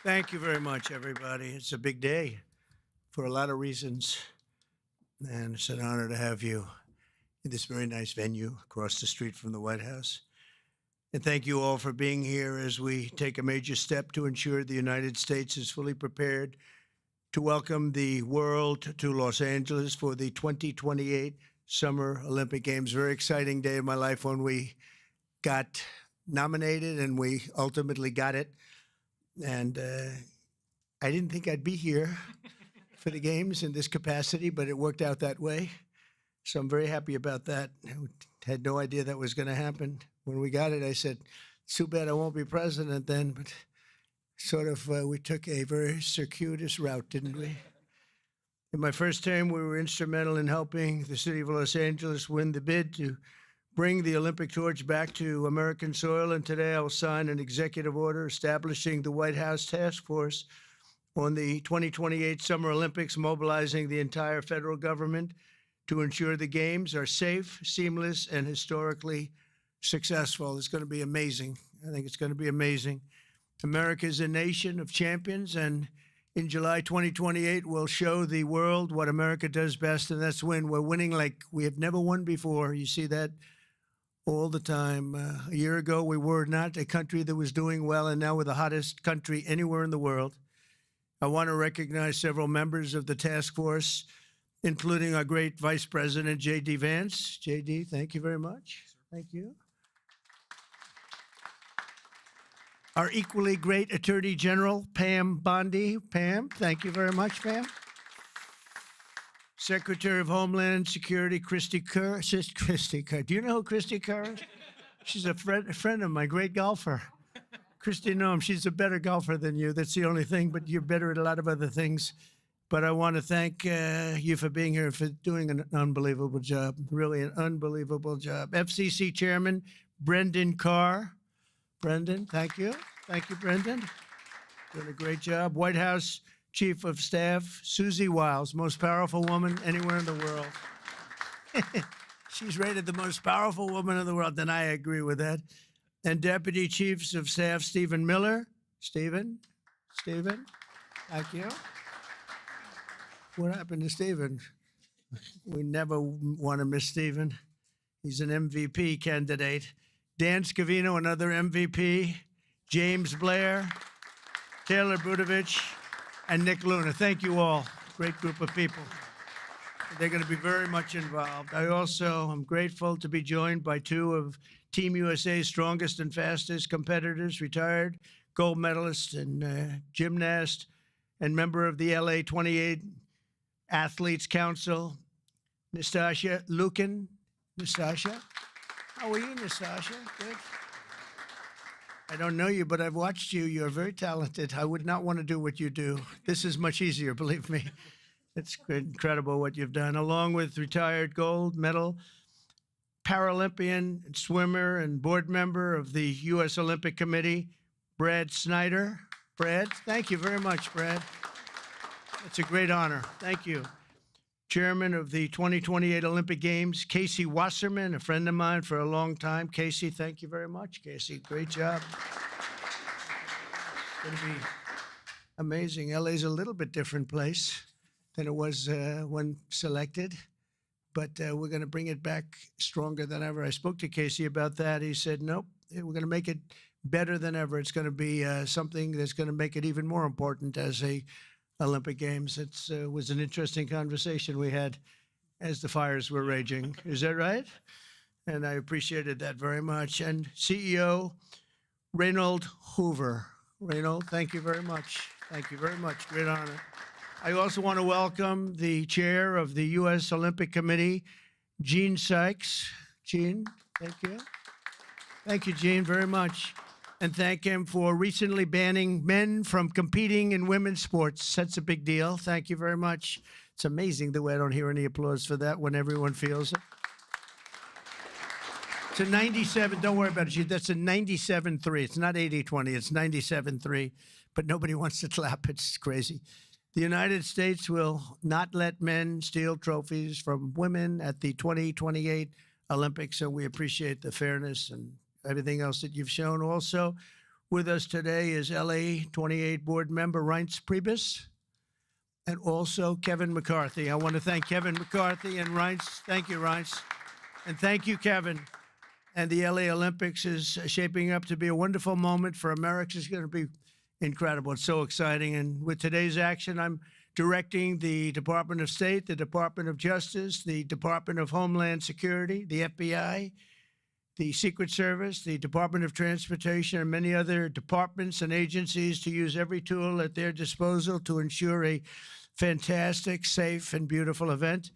Thank you very much, everybody. It's a big day for a lot of reasons, and it's an honor to have you in this very nice venue across the street from the White House. And thank you all for being here as we take a major step to ensure the United States is fully prepared to welcome the world to Los Angeles for the 2028 Summer Olympic Games. Very exciting day of my life when we got nominated and we ultimately got it. And I didn't think I'd be here for the games in this capacity, but it worked out that way. So I'm very happy about that. I had no idea that was going to happen. When we got it, I said, it's too bad I won't be president then, but sort of we took a very circuitous route, didn't we? In my first term, we were instrumental in helping the city of Los Angeles win the bid to bring the Olympic torch back to American soil. And today I will sign an executive order establishing the White House Task Force on the 2028 Summer Olympics, mobilizing the entire federal government to ensure the games are safe, seamless, and historically successful. It's going to be amazing. I think it's going to be amazing. America is a nation of champions, and in July 2028, we'll show the world what America does best, and that's win. We're winning like we have never won before. You see that all the time. A year ago, we were not a country that was doing well, and now we're the hottest country anywhere in the world. I want to recognize several members of the task force, including our great Vice President, J.D. Vance. J.D., thank you very much. Thank you. Our equally great Attorney General, Pam Bondi. Pam, thank you very much, Pam. Secretary of Homeland Security, Christy Kerr. Christy Kerr. Do you know who Christy Kerr is? She's a friend of mine, great golfer. Christy, no, she's a better golfer than you. That's the only thing, but you're better at a lot of other things. But I want to thank you for being here, for doing an unbelievable job, really an unbelievable job. FCC Chairman, Brendan Carr. Brendan, thank you. Thank you, Brendan. Doing a great job. White House Chief of Staff, Susie Wiles, most powerful woman anywhere in the world. She's rated the most powerful woman in the world, and I agree with that. And Deputy Chiefs of Staff, Stephen Miller. Stephen, thank you. What happened to Stephen? We never want to miss Stephen. He's an MVP candidate. Dan Scavino, another MVP. James Blair, Taylor Budovich, and Nick Luna. Thank you all. Great group of people. They're going to be very much involved. I also am grateful to be joined by two of Team USA's strongest and fastest competitors, retired gold medalist and gymnast, and member of the LA 28 Athletes Council, Nastasha Lukin. Nastasha, how are you, Nastasha? Good. I don't know you, but I've watched you. You're very talented. I would not want to do what you do. This is much easier, believe me. It's incredible what you've done, along with retired gold medal Paralympian, swimmer, and board member of the U.S. Olympic Committee, Brad Snyder. Brad, thank you very much, Brad. It's a great honor. Thank you. Chairman of the 2028 Olympic Games, Casey Wasserman, a friend of mine for a long time. Casey, thank you very much. Casey, great job. It's going to be amazing. LA's a little bit different place than it was when selected, but we're going to bring it back stronger than ever. I spoke to Casey about that. He said, nope, we're going to make it better than ever. It's going to be something that's going to make it even more important as a Olympic Games. It was an interesting conversation we had as the fires were raging. Is that right? And I appreciated that very much. And CEO Reynold Hoover. Reynold, thank you very much. Thank you very much. Great honor. I also want to welcome the chair of the U.S. Olympic Committee, Gene Sykes. Gene, thank you. Thank you, Gene, very much. And thank him for recently banning men from competing in women's sports. That's a big deal. Thank you very much. It's amazing the way I don't hear any applause for that when everyone feels it. It's a 97, don't worry about it. That's a 97-3. It's not 80-20, it's 97-3, but nobody wants to clap. It's crazy. The United States will not let men steal trophies from women at the 2028 Olympics, so we appreciate the fairness and everything else that you've shown. Also, With us today is LA 28 board member Reince Priebus and also Kevin McCarthy. I want to thank Kevin McCarthy and Reince. Thank you, Reince. And thank you, Kevin. And the LA Olympics is shaping up to be a wonderful moment for America. It's going to be incredible. It's so exciting. And with today's action, I'm directing the Department of State, the Department of Justice, the Department of Homeland Security, the FBI, the Secret Service, the Department of Transportation, and many other departments and agencies to use every tool at their disposal to ensure a fantastic, safe, and beautiful event.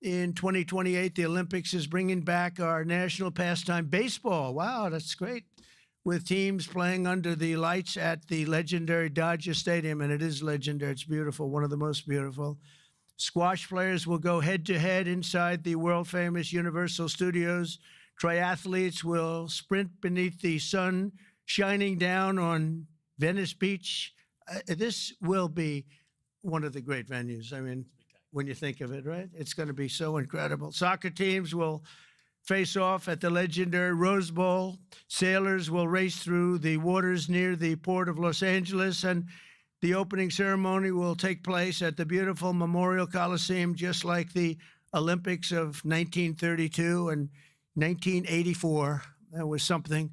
In 2028, the Olympics is bringing back our national pastime, baseball. Wow, that's great. With teams playing under the lights at the legendary Dodger Stadium, and it is legendary. It's beautiful, one of the most beautiful. Squash players will go head-to-head inside the world-famous Universal Studios. Triathletes will sprint beneath the sun shining down on Venice Beach. This will be one of the great venues. I mean, when you think of it, right? It's going to be so incredible. Soccer teams will face off at the legendary Rose Bowl. Sailors will race through the waters near the port of Los Angeles, and the opening ceremony will take place at the beautiful Memorial Coliseum, just like the Olympics of 1932 and 1984. That was something.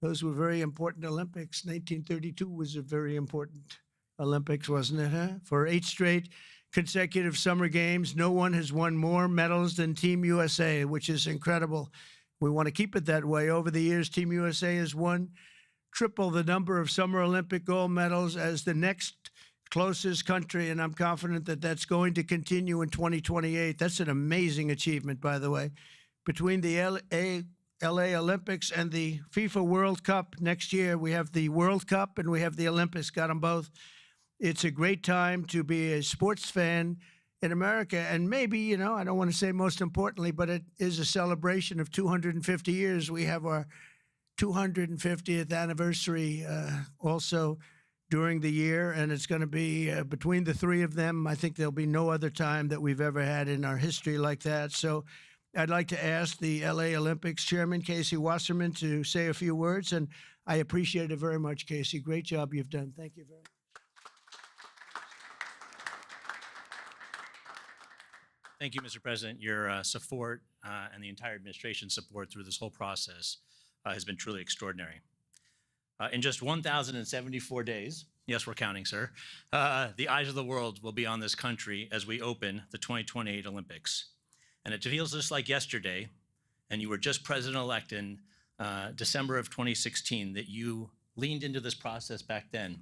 Those were very important Olympics. 1932 was a very important Olympics, wasn't it, huh? For 8 straight consecutive summer games, no one has won more medals than Team USA, which is incredible. We want to keep it that way. Over the years, Team USA has won triple the number of Summer Olympic gold medals as the next closest country, and I'm confident that that's going to continue in 2028. That's an amazing achievement, by the way. Between the LA Olympics and the FIFA World Cup next year, we have the World Cup and we have the Olympics, got them both. It's a great time to be a sports fan in America. And maybe, you know, I don't want to say most importantly, but it is a celebration of 250 years. We have our 250th anniversary also during the year. And it's going to be between the three of them. I think there'll be no other time that we've ever had in our history like that. So I'd like to ask the LA Olympics Chairman, Casey Wasserman, to say a few words. And I appreciate it very much, Casey. Great job you've done. Thank you very much. Thank you, Mr. President. Your support and the entire administration's support through this whole process has been truly extraordinary. In just 1,074 days, yes, we're counting, sir, the eyes of the world will be on this country as we open the 2028 Olympics. And it feels just like yesterday, and you were just president-elect in December of 2016, that you leaned into this process back then.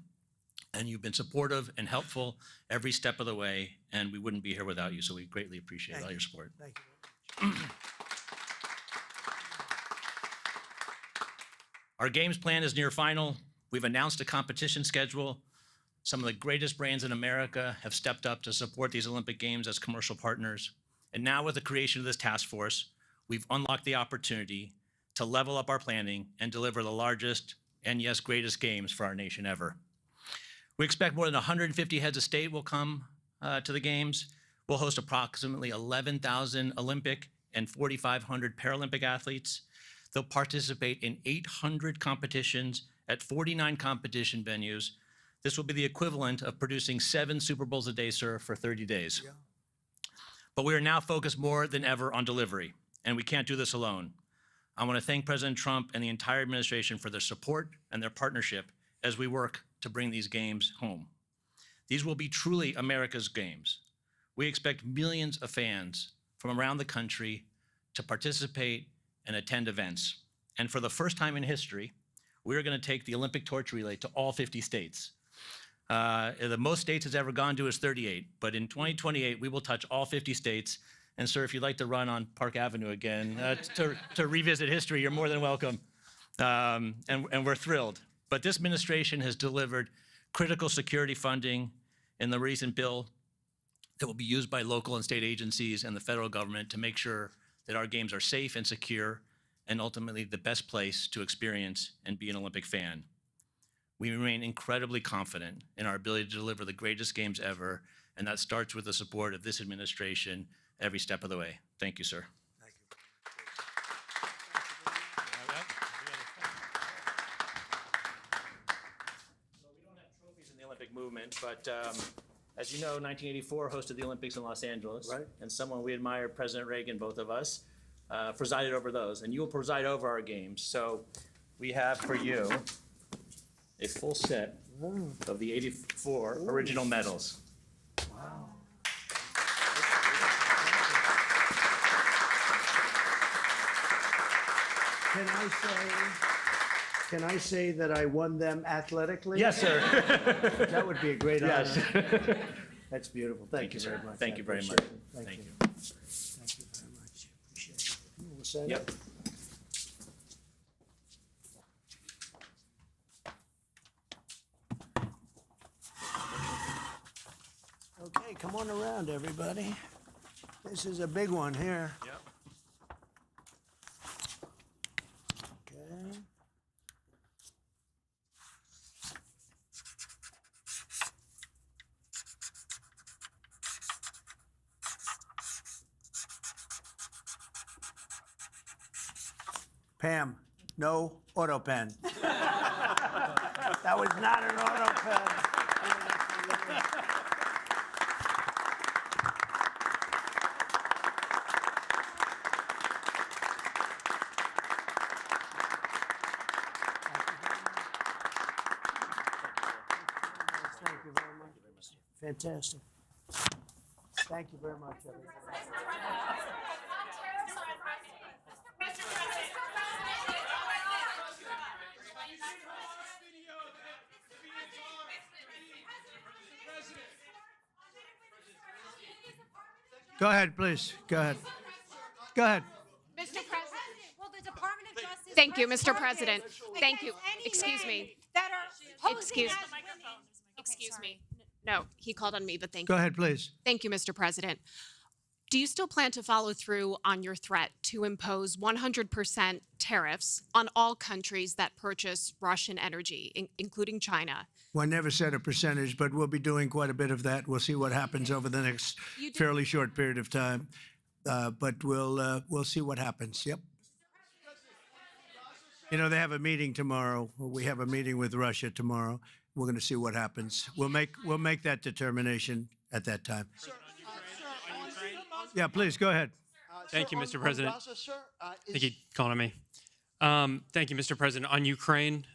And you've been supportive and helpful every step of the way, and we wouldn't be here without you, so we greatly appreciate all your support. Thank you very much. Our games plan is near final. We've announced a competition schedule. Some of the greatest brands in America have stepped up to support these Olympic Games as commercial partners. And now with the creation of this task force, we've unlocked the opportunity to level up our planning and deliver the largest and, yes, greatest games for our nation ever. We expect more than 150 heads of state will come to the Games. We'll host approximately 11,000 Olympic and 4,500 Paralympic athletes. They'll participate in 800 competitions at 49 competition venues. This will be the equivalent of producing 7 Super Bowls a day, sir, for 30 days. Yeah. But we are now focused more than ever on delivery, and we can't do this alone. I want to thank President Trump and the entire administration for their support and their partnership as we work to bring these games home. These will be truly America's games. We expect millions of fans from around the country to participate and attend events. And for the first time in history, we're going to take the Olympic torch relay to all 50 states. The most states it's ever gone to is 38, but in 2028, we will touch all 50 states. And sir, if you'd like to run on Park Avenue again to revisit history, you're more than welcome. And we're thrilled. But this administration has delivered critical security funding in the recent bill that will be used by local and state agencies and the federal government to make sure that our games are safe and secure and ultimately the best place to experience and be an Olympic fan. We remain incredibly confident in our ability to deliver the greatest games ever, and that starts with the support of this administration every step of the way. Thank you, sir. Thank you. Olympic movement, but as you know, 1984 hosted the Olympics in Los Angeles. Right. And someone we admire, President Reagan, both of us, presided over those. And you will preside over our games. So we have for you a full set of the 84 original medals. Can I say that I won them athletically? Yes, sir. That would be a great Yes. honor. That's beautiful. Thank you sir. very much. Thank I you very appreciate much. it. Thank Thank you. you. Thank you very much. Appreciate it. We'll sign Yep. it. Okay, come on around, everybody. This is a big one here. Yep. Okay. Pam, no auto pen. That was not an auto pen. Thank you very much. Fantastic. Thank you very much, everybody. Go ahead, please. Go ahead. Go ahead. Mr. President. Well, the Department of Justice. Thank you, pressed Mr. President. charges Thank you. against any Excuse me. men That are posing Excuse- as women. Excuse sorry. me. No, he called on me, but thank Go you. ahead, please. Thank you, Mr. President. Do you still plan to follow through on your threat to impose 100% tariffs on all countries that purchase Russian energy, including China? Well, I never said a percentage, but we'll be doing quite a bit of that. We'll see what happens over the next You did- fairly short period of time. But we'll see what happens. Yep. You know, they have a meeting tomorrow. We have a meeting with Russia tomorrow. We're going to see what happens. We'll make that determination at that time. Yeah, please go ahead. Thank you, Mr. President. Thank you, Is, calling on me. Thank you, Mr. President. On Ukraine,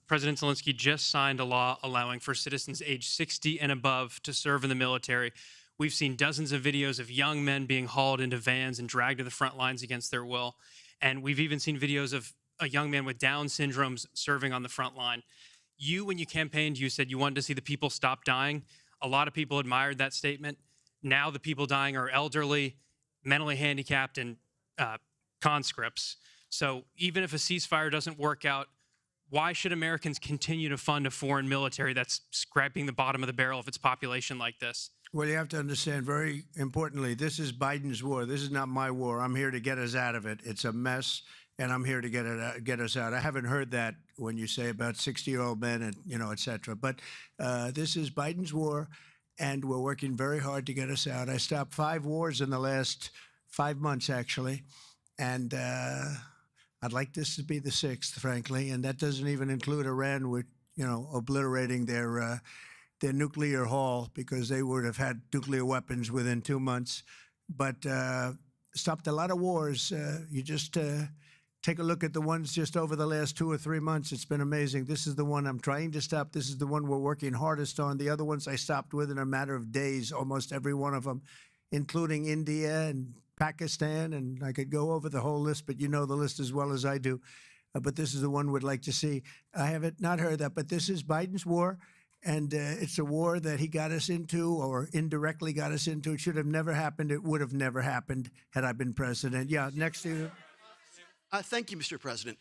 President Zelensky just signed a law allowing for citizens age 60 and above to serve in the military. We've seen dozens of videos of young men being hauled into vans and dragged to the front lines against their will. And we've even seen videos of a young man with Down syndrome serving on the front line. You, when you campaigned, you said you wanted to see the people stop dying. A lot of people admired that statement. Now the people dying are elderly, mentally handicapped, and conscripts. So even if a ceasefire doesn't work out, why should Americans continue to fund a foreign military that's scraping the bottom of the barrel of its population like this? Well, you have to understand very importantly, this is Biden's war. This is not my war. I'm here to get us out of it. It's a mess, and I'm here to get us out. I haven't heard that when you say about 60-year-old men and, et cetera. But this is Biden's war, and we're working very hard to get us out. I stopped 5 wars in the last 5 months, actually, and I'd like this to be the 6th, frankly, and that doesn't even include Iran with, obliterating their nuclear haul, because they would have had nuclear weapons within 2 months. But stopped a lot of wars. You just take a look at the ones just over the last 2 or 3 months. It's been amazing. This is the one I'm trying to stop. This is the one we're working hardest on. The other ones I stopped within a matter of days, almost every one of them, including India and Pakistan. And I could go over the whole list, but you know the list as well as I do. But this is the one we'd like to see. I haven't not heard that, but this is Biden's war. And it's a war that he got us into, or indirectly got us into. It should have never happened. It would have never happened had I been president. Yeah, next to you. thank you, Mr. President.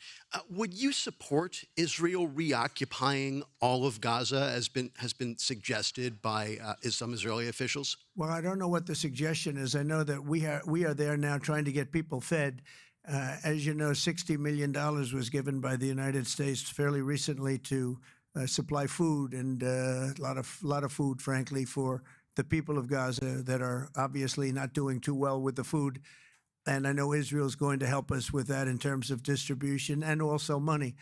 Would you support Israel reoccupying all of Gaza, as has been suggested by some Israeli officials? Well, I don't know what the suggestion is. I know that we are there now trying to get people fed. As you know, $60 million was given by the United States fairly recently to supply food, and a lot of food, frankly, for the people of Gaza that are obviously not doing too well with the food. And I know Israel's going to help us with that in terms of distribution and also money.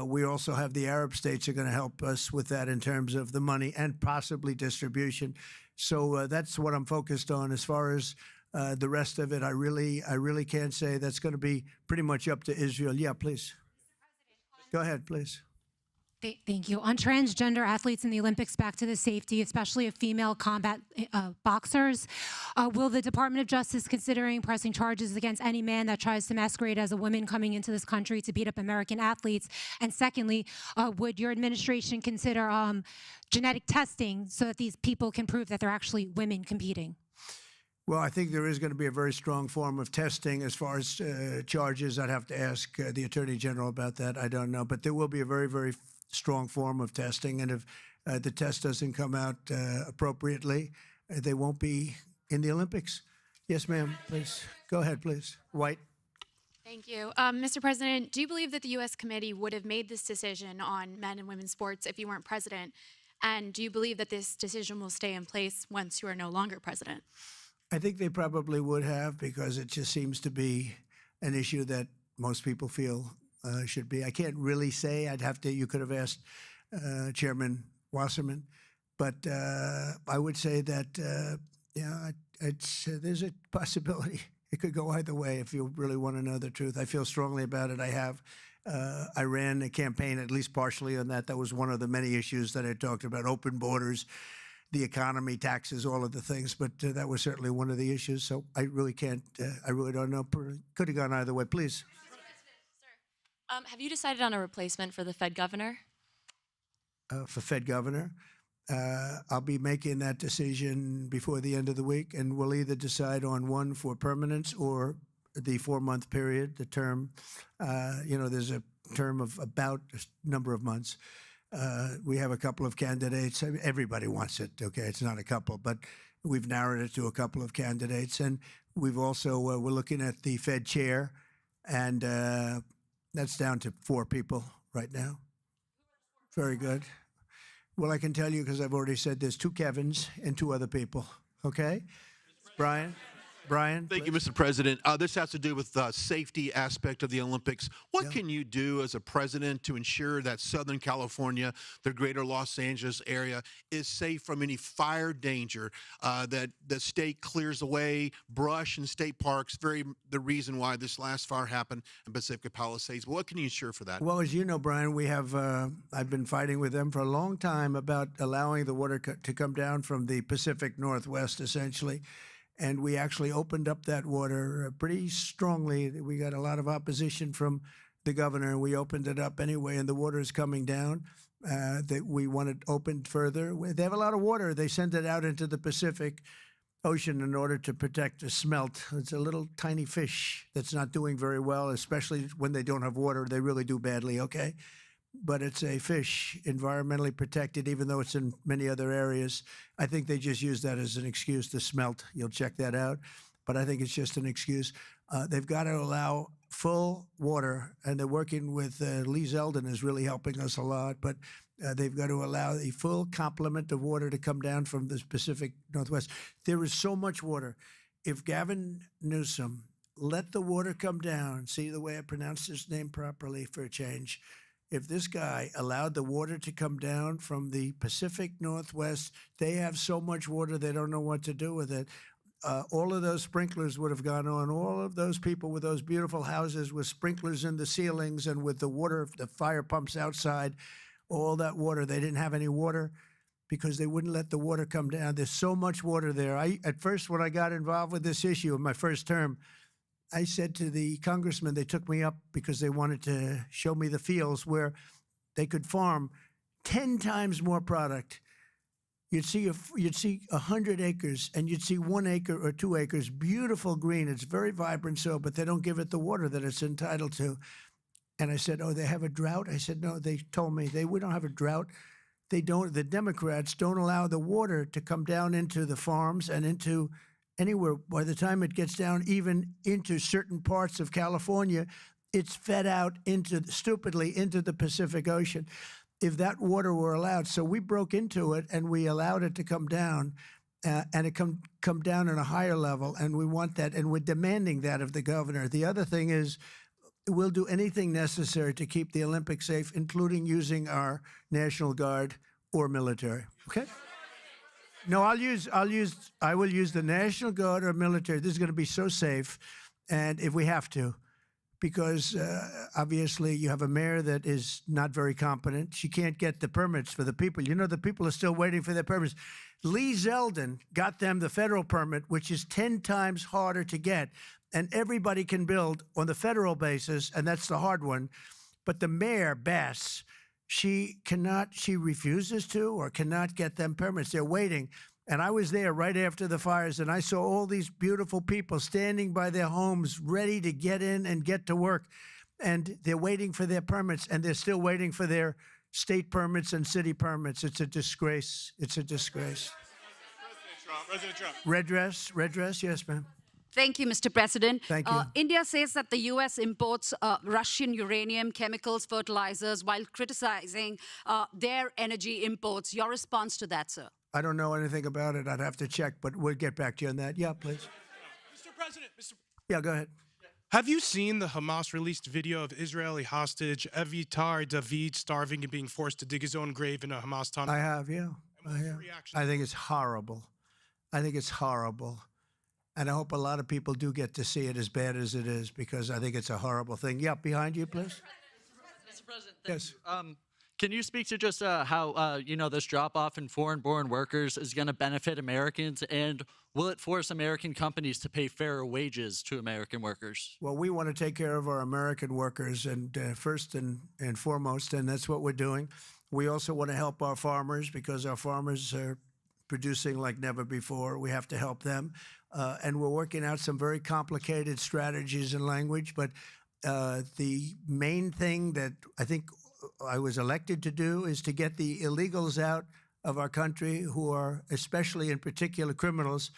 We also have the Arab states are going to help us with that in terms of the money and possibly distribution. So that's what I'm focused on. As far as the rest of it, I really can't say. That's going to be pretty much up to Israel. Yeah, please. Go ahead, please. Thank you. On transgender athletes in the Olympics, back to the safety, especially of female combat boxers, will the Department of Justice considering pressing charges against any man that tries to masquerade as a woman coming into this country to beat up American athletes? And secondly, would your administration consider genetic testing so that these people can prove that they're actually women competing? Well, I think there is going to be a very strong form of testing as far as charges. I'd have to ask the Attorney General about that. I don't know. But there will be a very, very strong form of testing. And if the test doesn't come out appropriately, they won't be in the Olympics. Yes, ma'am. Please. Go ahead, please. White. Thank you. Mr. President, do you believe that the U.S. committee would have made this decision on men and women's sports if you weren't president? And do you believe that this decision will stay in place once you are no longer president? I think they probably would have, because it just seems to be an issue that most people feel should be. I can't really say. You could have asked Chairman Wasserman, but I would say that, there's a possibility. It could go either way if you really want to know the truth. I feel strongly about it. I have. I ran a campaign, at least partially on that. That was one of the many issues that I talked about: open borders, the economy, taxes, all of the things. But that was certainly one of the issues. So I really can't. I really don't know. Could have gone either way. Please. Have you decided on a replacement for the Fed governor? For Fed governor, I'll be making that decision before the end of the week, and we'll either decide on one for permanence or the 4-month period, the term. There's a term of about a number of months. We have a couple of candidates. I mean, everybody wants it, okay? It's not a couple, but we've narrowed it to a couple of candidates. And we've also, we're looking at the Fed chair, and that's down to 4 people right now. Very good. Well, I can tell you, because I've already said there's 2 Kevins and 2 other people, okay? Brian? Thank you, Mr. President. This has to do with the safety aspect of the Olympics. What can you do as a president to ensure that Southern California, the greater Los Angeles area, is safe from any fire danger, that the state clears away brush in state parks, the reason why this last fire happened in Pacific Palisades? What can you ensure for that? Well, as you know, Brian, we have, I've been fighting with them for a long time about allowing the water to come down from the Pacific Northwest, essentially. And we actually opened up that water pretty strongly. We got a lot of opposition from the governor, and we opened it up anyway, and the water is coming down. That we want it opened further. They have a lot of water. They send it out into the Pacific Ocean in order to protect the smelt. It's a little tiny fish that's not doing very well, especially when they don't have water. They really do badly, okay? But it's a fish, environmentally protected, even though it's in many other areas. I think they just use that as an excuse to smelt. You'll check that out. But I think it's just an excuse. They've got to allow full water, and they're working with Lee Zeldin is really helping us a lot. But they've got to allow a full complement of water to come down from the Pacific Northwest. There is so much water. If Gavin Newsom let the water come down, see the way I pronounced his name properly for a change, if this guy allowed the water to come down from the Pacific Northwest, they have so much water they don't know what to do with it. All of those sprinklers would have gone on. All of those people with those beautiful houses with sprinklers in the ceilings and with the water, the fire pumps outside, all that water. They didn't have any water because they wouldn't let the water come down. There's so much water there. At first, when I got involved with this issue in my first term, I said to the congressman, they took me up because they wanted to show me the fields where they could farm 10 times more product. You'd see 100 acres, and you'd see 1 acre or 2 acres, beautiful green. It's very vibrant soil, but they don't give it the water that it's entitled to. And I said, oh, they have a drought? I said, no, they told me we don't have a drought. They don't. The Democrats don't allow the water to come down into the farms and into anywhere. By the time it gets down even into certain parts of California, it's fed out stupidly into the Pacific Ocean. If that water were allowed, so we broke into it and we allowed it to come down, and it come down at a higher level, and we want that, and we're demanding that of the governor. The other thing is, we'll do anything necessary to keep the Olympics safe, including using our National Guard or military. Okay? No, I will use the National Guard or military. This is going to be so safe, and if we have to, because obviously you have a mayor that is not very competent. She can't get the permits for the people. You know, the people are still waiting for their permits. Lee Zeldin got them the federal permit, which is 10 times harder to get, and everybody can build on the federal basis, and that's the hard one. But the mayor, Bess, she refuses to or cannot get them permits. They're waiting. And I was there right after the fires, and I saw all these beautiful people standing by their homes ready to get in and get to work. And they're waiting for their permits, and they're still waiting for their state permits and city permits. It's a disgrace. It's a disgrace. President Trump. Redress, yes, ma'am. Thank you, Mr. President. Thank you. India says that the U.S. imports Russian uranium, chemicals, fertilizers, while criticizing their energy imports. Your response to that, sir? I don't know anything about it. I'd have to check, but we'll get back to you on that. Yeah, please. Mr. President, Yeah, go ahead. have you seen the Hamas released video of Israeli hostage Avitar David starving and being forced to dig his own grave in a Hamas tunnel? I have, yeah. I what's the have. reaction? I think it's horrible. I think it's horrible. And I hope a lot of people do get to see it as bad as it is, because I think it's a horrible thing. Yeah, behind you, please. Mr. President, thank Yes. you. Can you speak to just how this drop-off in foreign-born workers is going to benefit Americans, and will it force American companies to pay fairer wages to American workers? Well, we want to take care of our American workers, and first and foremost, and that's what we're doing. We also want to help our farmers, because our farmers are producing like never before. We have to help them. And we're working out some very complicated strategies and language. But the main thing that I think I was elected to do is to get the illegals out of our country, who are especially in particular criminals.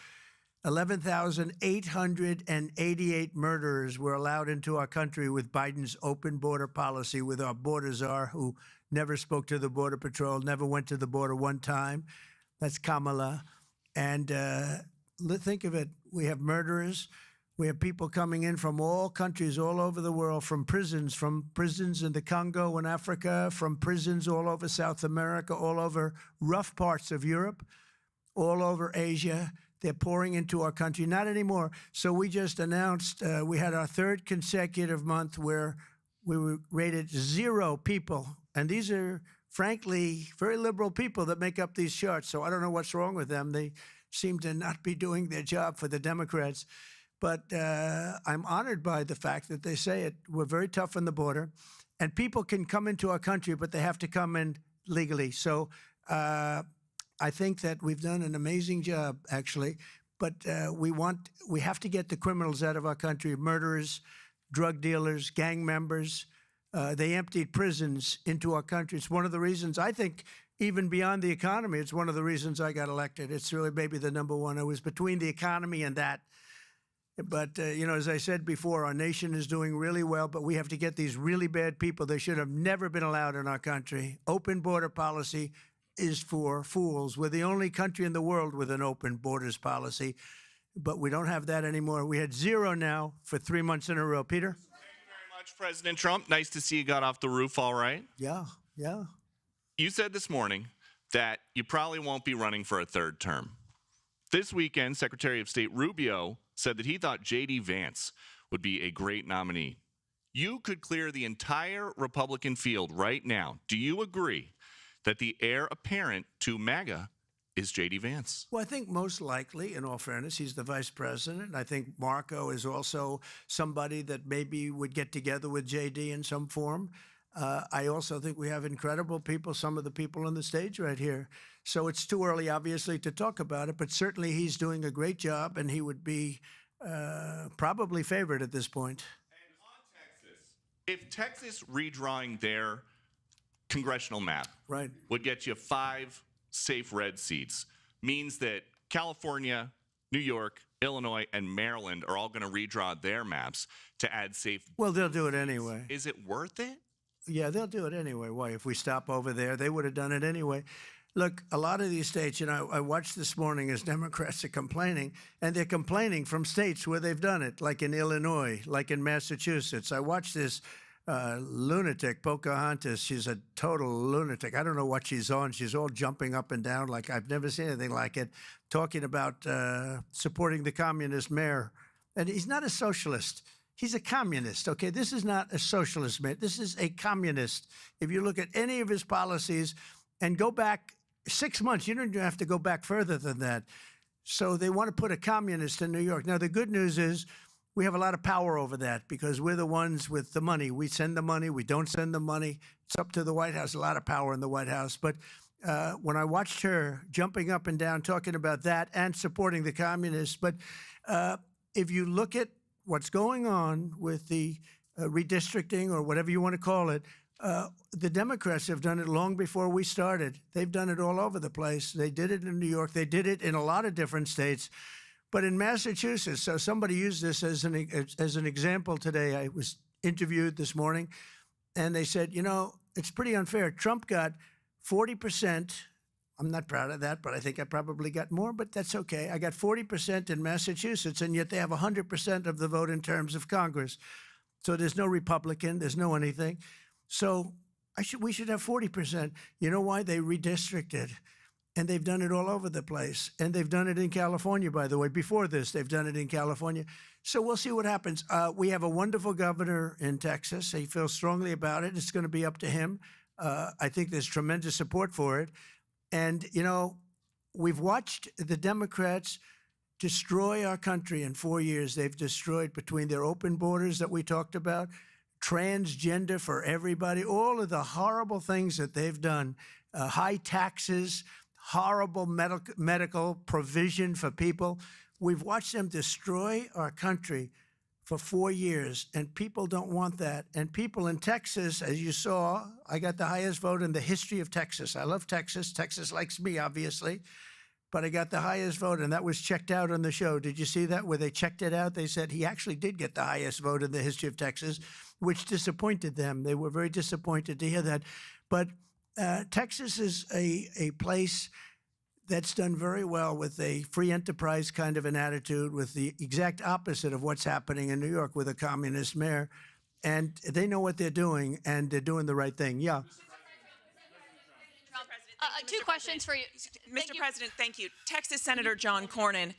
11,888 murderers were allowed into our country with Biden's open border policy, with our border czar, who never spoke to the Border Patrol, never went to the border one time. That's Kamala. And think of it. We have murderers. We have people coming in from all countries all over the world, from prisons in the Congo and Africa, from prisons all over South America, all over rough parts of Europe, all over Asia. They're pouring into our country. Not anymore. So we just announced we had our third consecutive month where we were rated 0 people. And these are, frankly, very liberal people that make up these charts. So I don't know what's wrong with them. They seem to not be doing their job for the Democrats. But I'm honored by the fact that they say it. We're very tough on the border, and people can come into our country, but they have to come in legally. So I think that we've done an amazing job, actually. But we have to get the criminals out of our country: murderers, drug dealers, gang members. They emptied prisons into our country. It's one of the reasons, I think, even beyond the economy, it's one of the reasons I got elected. It's really maybe the number one. I was between the economy and that. But, as I said before, our nation is doing really well, but we have to get these really bad people. They should have never been allowed in our country. Open border policy is for fools. We're the only country in the world with an open borders policy, but we don't have that anymore. We had 0 now for 3 months in a row. Peter? Thank you very much, President Trump. Nice to see you got off the roof all right. Yeah. You said this morning that you probably won't be running for a third term. This weekend, Secretary of State Rubio said that he thought J.D. Vance would be a great nominee. You could clear the entire Republican field right now. Do you agree that the heir apparent to MAGA is J.D. Vance? Well, I think most likely, in all fairness, he's the vice president. I think Marco is also somebody that maybe would get together with J.D. in some form. I also think we have incredible people, some of the people on the stage right here. So it's too early, obviously, to talk about it, but certainly he's doing a great job, and he would be probably favored at this point. And on Texas, if Texas redrawing their congressional map would get you 5 safe red seats, means that California, New York, Illinois, and Maryland are all going to redraw their maps to add safe. Well, they'll do it anyway. Is it worth it? Yeah, they'll do it anyway. Why? If we stop over there, they would have done it anyway. Look, a lot of these states, I watched this morning as Democrats are complaining, and they're complaining from states where they've done it, like in Illinois, like in Massachusetts. I watched this lunatic, Pocahontas. She's a total lunatic. I don't know what she's on. She's all jumping up and down like I've never seen anything like it, talking about supporting the communist mayor. And he's not a socialist. He's a communist, okay? This is not a socialist mayor. This is a communist. If you look at any of his policies and go back 6 months, you don't even have to go back further than that. So they want to put a communist in New York. Now, the good news is we have a lot of power over that because we're the ones with the money. We send the money. We don't send the money. It's up to the White House, a lot of power in the White House. But when I watched her jumping up and down, talking about that and supporting the communists, but if you look at what's going on with the redistricting or whatever you want to call it, the Democrats have done it long before we started. They've done it all over the place. They did it in New York. They did it in a lot of different states. But in Massachusetts, so somebody used this as an example today. I was interviewed this morning, and they said, it's pretty unfair. Trump got 40%. I'm not proud of that, but I think I probably got more, but that's okay. I got 40% in Massachusetts, and yet they have 100% of the vote in terms of Congress. So there's no Republican, there's no anything. So we should have 40%. You know why? They redistricted, and they've done it all over the place. And they've done it in California, by the way. Before this, they've done it in California. So we'll see what happens. We have a wonderful governor in Texas. He feels strongly about it. It's going to be up to him. I think there's tremendous support for it. And, we've watched the Democrats destroy our country in 4 years. They've destroyed, between their open borders that we talked about, transgender for everybody, all of the horrible things that they've done, high taxes, horrible medical provision for people. We've watched them destroy our country for 4 years, and people don't want that. And people in Texas, as you saw, I got the highest vote in the history of Texas. I love Texas. Texas likes me, obviously. But I got the highest vote, and that was checked out on the show. Did you see that, where they checked it out? They said he actually did get the highest vote in the history of Texas, which disappointed them. They were very disappointed to hear that. But Texas is a place that's done very well with a free enterprise kind of an attitude, with the exact opposite of what's happening in New York with a communist mayor. And they know what they're doing, and they're doing the right thing. Yeah. Two questions for you. Mr. President, thank you. Texas Senator John Cornyn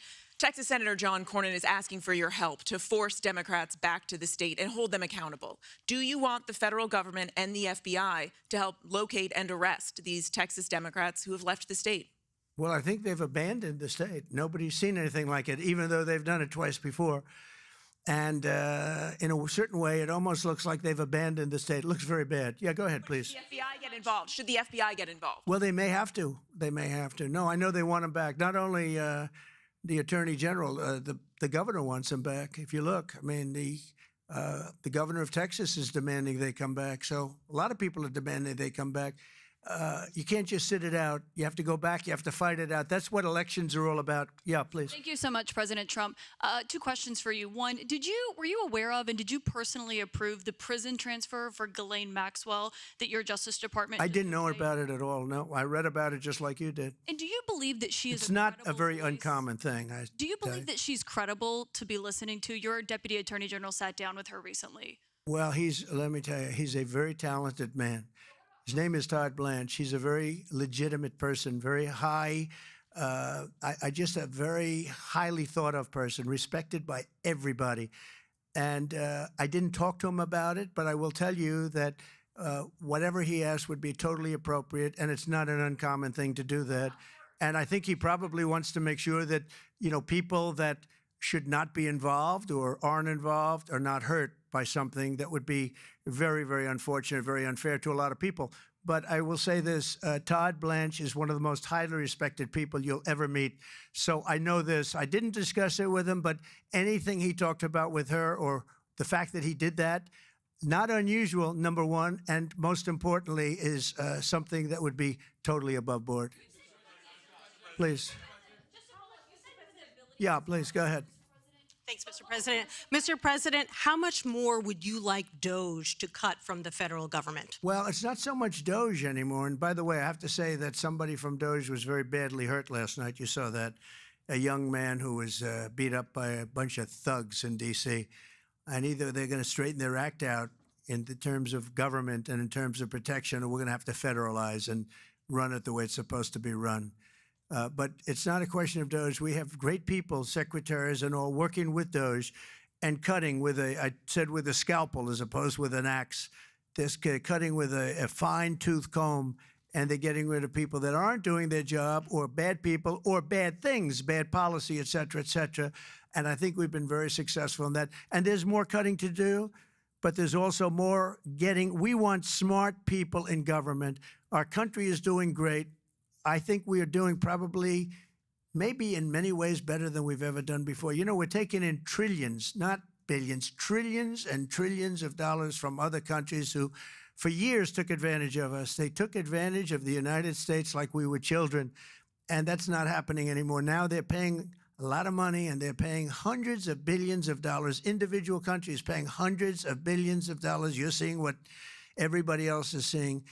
is asking for your help to force Democrats back to the state and hold them accountable. Do you want the federal government and the FBI to help locate and arrest these Texas Democrats who have left the state? Well, I think they've abandoned the state. Nobody's seen anything like it, even though they've done it twice before. And in a certain way, it almost looks like they've abandoned the state. It looks very bad. Yeah, go ahead, please. Should the FBI get involved? Should the FBI get involved? Well, they may have to. They may have to. No, I know they want him back. Not only the Attorney General, the governor wants him back. If you look, I mean, the governor of Texas is demanding they come back. So a lot of people are demanding they come back. You can't just sit it out. You have to go back. You have to fight it out. That's what elections are all about. Yeah, please. Thank you so much, President Trump. Two questions for you. One, were you aware of and did you personally approve the prison transfer for Ghislaine Maxwell that your Justice Department? I didn't know about it at all. No, I read about it just like you did. And do you believe that she is? It's not a very uncommon thing. Do you believe that she's credible to be listening to? Your Deputy Attorney General sat down with her recently. Well, let me tell you, he's a very talented man. His name is Todd Blanche. He's a very legitimate person, very high, just a very highly thought of person, respected by everybody. And I didn't talk to him about it, but I will tell you that whatever he asked would be totally appropriate, and it's not an uncommon thing to do that. And I think he probably wants to make sure that, people that should not be involved or aren't involved are not hurt by something that would be very, very unfortunate, very unfair to a lot of people. But I will say this, Todd Blanche is one of the most highly respected people you'll ever meet. So I know this. I didn't discuss it with him, but anything he talked about with her, or the fact that he did that, not unusual, number one, and most importantly is something that would be totally above board. Please. Yeah, please, go ahead. Thanks, Mr. President. Mr. President, how much more would you like Doge to cut from the federal government? Well, it's not so much Doge anymore. And by the way, I have to say that somebody from Doge was very badly hurt last night. You saw that. A young man who was beat up by a bunch of thugs in D.C. And either they're going to straighten their act out in the terms of government and in terms of protection, or we're going to have to federalize and run it the way it's supposed to be run. But it's not a question of Doge. We have great people, secretaries and all, working with Doge and cutting with I said with a scalpel as opposed with an axe. They're cutting with a fine-tooth comb, and they're getting rid of people that aren't doing their job, or bad people, or bad things, bad policy, et cetera, et cetera. And I think we've been very successful in that. And there's more cutting to do, but there's also more getting. We want smart people in government. Our country is doing great. I think we are doing probably, maybe in many ways, better than we've ever done before. You know, we're taking in trillions, not billions, trillions and trillions of dollars from other countries who, for years, took advantage of us. They took advantage of the United States like we were children, and that's not happening anymore. Now they're paying a lot of money, and they're paying hundreds of billions of dollars. Individual countries paying hundreds of billions of dollars. You're seeing what everybody else is seeing.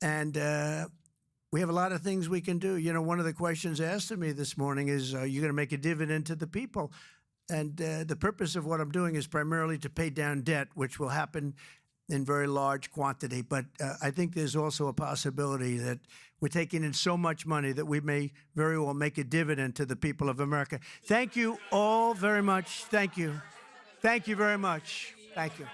And we have a lot of things we can do. You know, one of the questions asked of me this morning is, are you going to make a dividend to the people? And the purpose of what I'm doing is primarily to pay down debt, which will happen in very large quantity. But I think there's also a possibility that we're taking in so much money that we may very well make a dividend to the people of America. Thank you all very much. Thank you. Thank you very much. Thank you.